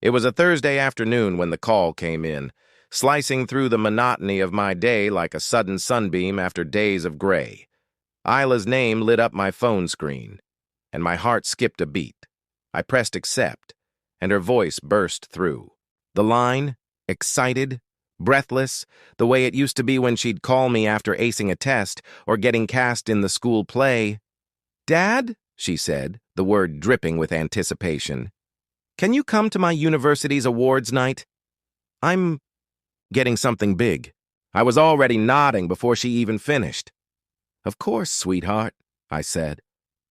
It was a Thursday afternoon when the call came in, slicing through the monotony of my day like a sudden sunbeam after days of gray. Isla's name lit up my phone screen, and my heart skipped a beat. I pressed accept, and her voice burst through. The line, excited, breathless, the way it used to be when she'd call me after acing a test or getting cast in the school play. "Dad," she said, the word dripping with anticipation, "can you come to my university's awards night? I'm getting something big." I was already nodding before she even finished. "Of course, sweetheart," I said.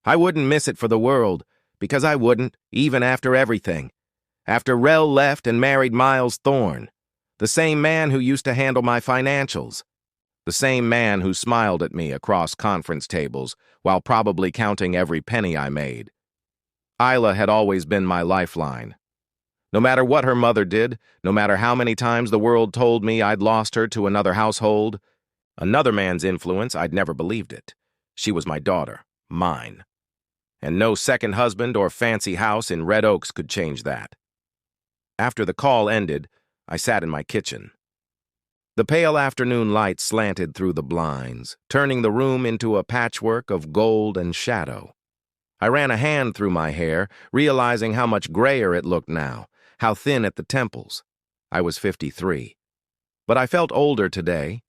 I wouldn't miss it for the world, because I wouldn't, even after everything. After Rel left and married Miles Thorne, the same man who used to handle my financials, the same man who smiled at me across conference tables while probably counting every penny I made. Isla had always been my lifeline. No matter what her mother did, no matter how many times the world told me I'd lost her to another household, another man's influence, I'd never believed it. She was my daughter, mine. And no second husband or fancy house in Red Oaks could change that. After the call ended, I sat in my kitchen. The pale afternoon light slanted through the blinds, turning the room into a patchwork of gold and shadow. I ran a hand through my hair, realizing how much grayer it looked now, how thin at the temples. I was 53. But I felt older today.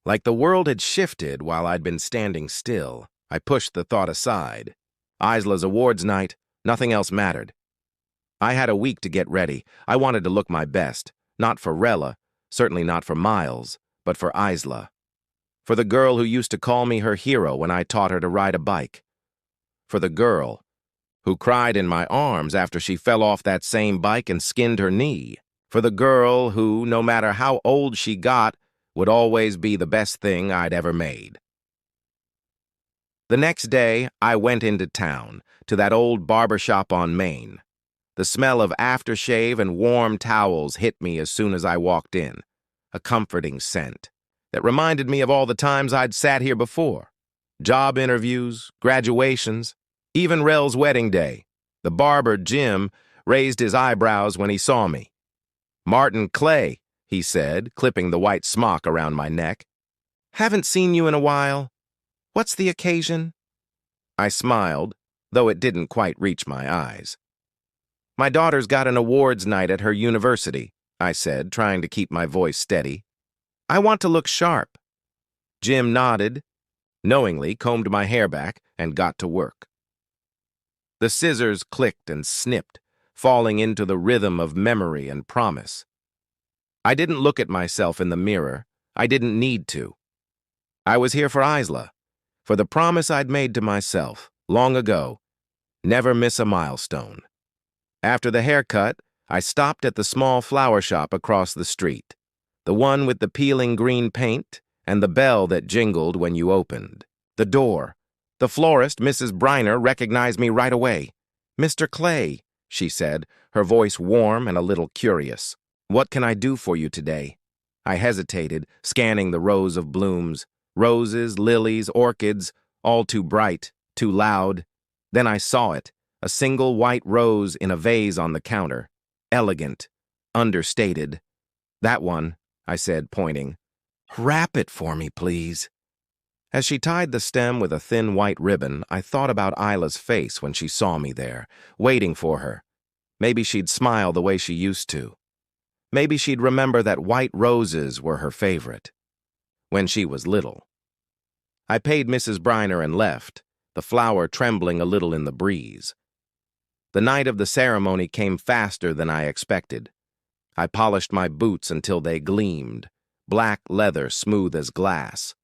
Like the world had shifted while I'd been standing still. I pushed the thought aside. Isla's awards night, nothing else mattered. I had a week to get ready. I wanted to look my best, not for Rella, certainly not for Miles, but for Isla. For the girl who used to call me her hero when I taught her to ride a bike. For the girl who cried in my arms after she fell off that same bike and skinned her knee. For the girl who, no matter how old she got, would always be the best thing I'd ever made. The next day, I went into town, to that old barber shop on Main. The smell of aftershave and warm towels hit me as soon as I walked in, a comforting scent that reminded me of all the times I'd sat here before. Job interviews, graduations, even Rel's wedding day. The barber, Jim, raised his eyebrows when he saw me. "Martin Clay," he said, clipping the white smock around my neck. "Haven't seen you in a while. What's the occasion?" I smiled, though it didn't quite reach my eyes. "My daughter's got an awards night at her university," I said, trying to keep my voice steady. "I want to look sharp." Jim nodded, knowingly combed my hair back, and got to work. The scissors clicked and snipped, falling into the rhythm of memory and promise. I didn't look at myself in the mirror. I didn't need to. I was here for Isla, for the promise I'd made to myself, long ago, never miss a milestone. After the haircut, I stopped at the small flower shop across the street, the one with the peeling green paint and the bell that jingled when you opened. The door. The florist, Mrs. Briner, recognized me right away. "Mr. Clay," she said, her voice warm and a little curious. "What can I do for you today?" I hesitated, scanning the rows of blooms. Roses, lilies, orchids, all too bright, too loud. Then I saw it, a single white rose in a vase on the counter. Elegant, understated. "That one," I said, pointing. "Wrap it for me, please." As she tied the stem with a thin white ribbon, I thought about Isla's face when she saw me there, waiting for her. Maybe she'd smile the way she used to. Maybe she'd remember that white roses were her favorite. When she was little. I paid Mrs. Briner and left, the flower trembling a little in the breeze. The night of the ceremony came faster than I expected. I polished my boots until they gleamed, black leather smooth as glass.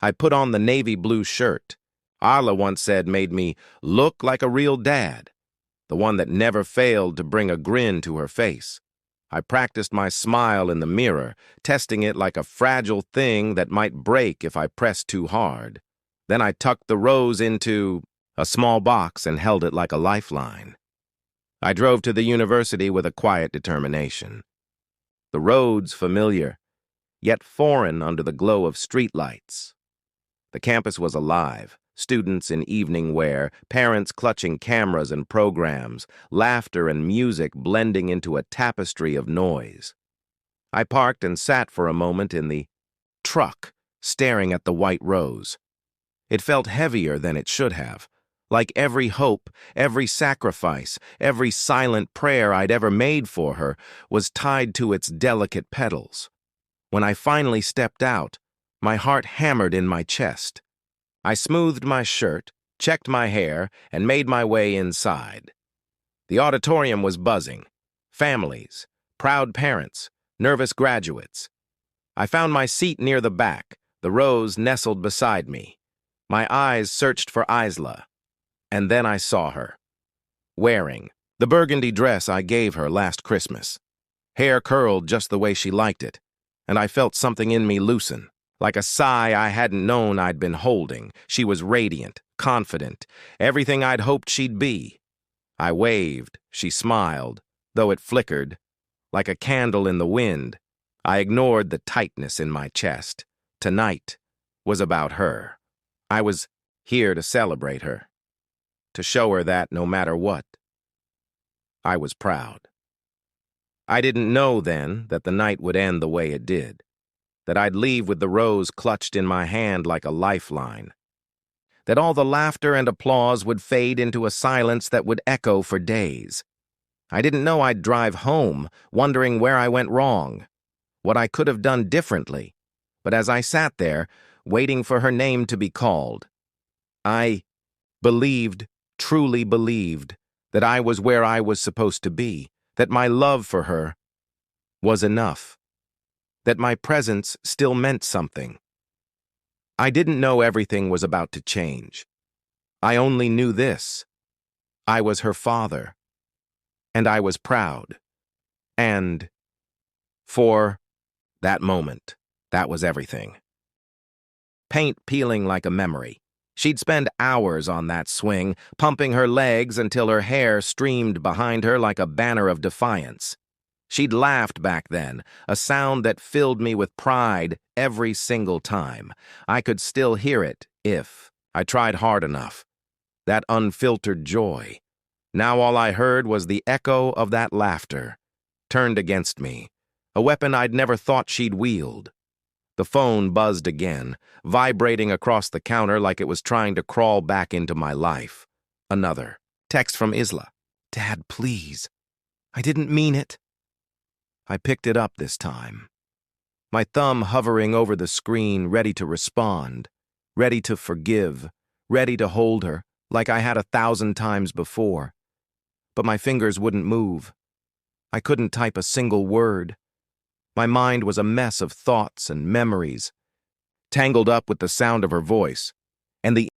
I put on the navy blue shirt Isla once said made me look like a real dad, the one that never failed to bring a grin to her face. I practiced my smile in the mirror, testing it like a fragile thing that might break if I pressed too hard. Then I tucked the rose into a small box and held it like a lifeline. I drove to the university with a quiet determination. The roads familiar, yet foreign under the glow of streetlights. The campus was alive, Students in evening wear, parents clutching cameras and programs, laughter and music blending into a tapestry of noise. I parked and sat for a moment in the truck, staring at the white rose. It felt heavier than it should have, like every hope, every sacrifice, every silent prayer I'd ever made for her was tied to its delicate petals. When I finally stepped out, my heart hammered in my chest. I smoothed my shirt, checked my hair, and made my way inside. The auditorium was buzzing. Families, proud parents, nervous graduates. I found my seat near the back, the rose nestled beside me. My eyes searched for Isla, and then I saw her, wearing the burgundy dress I gave her last Christmas. Hair curled just the way she liked it, and I felt something in me loosen. Like a sigh I hadn't known I'd been holding. She was radiant, confident, everything I'd hoped she'd be. I waved, she smiled, though it flickered. Like a candle in the wind, I ignored the tightness in my chest. Tonight was about her. I was here to celebrate her, to show her that no matter what, I was proud. I didn't know then that the night would end the way it did, that I'd leave with the rose clutched in my hand like a lifeline, that all the laughter and applause would fade into a silence that would echo for days. I didn't know I'd drive home, wondering where I went wrong, what I could have done differently. But as I sat there, waiting for her name to be called, I believed, truly believed, that I was where I was supposed to be, that my love for her was enough, that my presence still meant something. I didn't know everything was about to change. I only knew this. I was her father, and I was proud. And for that moment, that was everything. Paint peeling like a memory. She'd spend hours on that swing, pumping her legs until her hair streamed behind her like a banner of defiance. She'd laughed back then, a sound that filled me with pride every single time. I could still hear it if I tried hard enough. That unfiltered joy. Now all I heard was the echo of that laughter, turned against me, a weapon I'd never thought she'd wield. The phone buzzed again, vibrating across the counter like it was trying to crawl back into my life. Another text from Isla. "Dad, please. I didn't mean it." I picked it up this time, my thumb hovering over the screen, ready to respond, ready to forgive, ready to hold her like I had 1,000 times before. But my fingers wouldn't move. I couldn't type a single word. My mind was a mess of thoughts and memories, tangled up with the sound of her voice, and the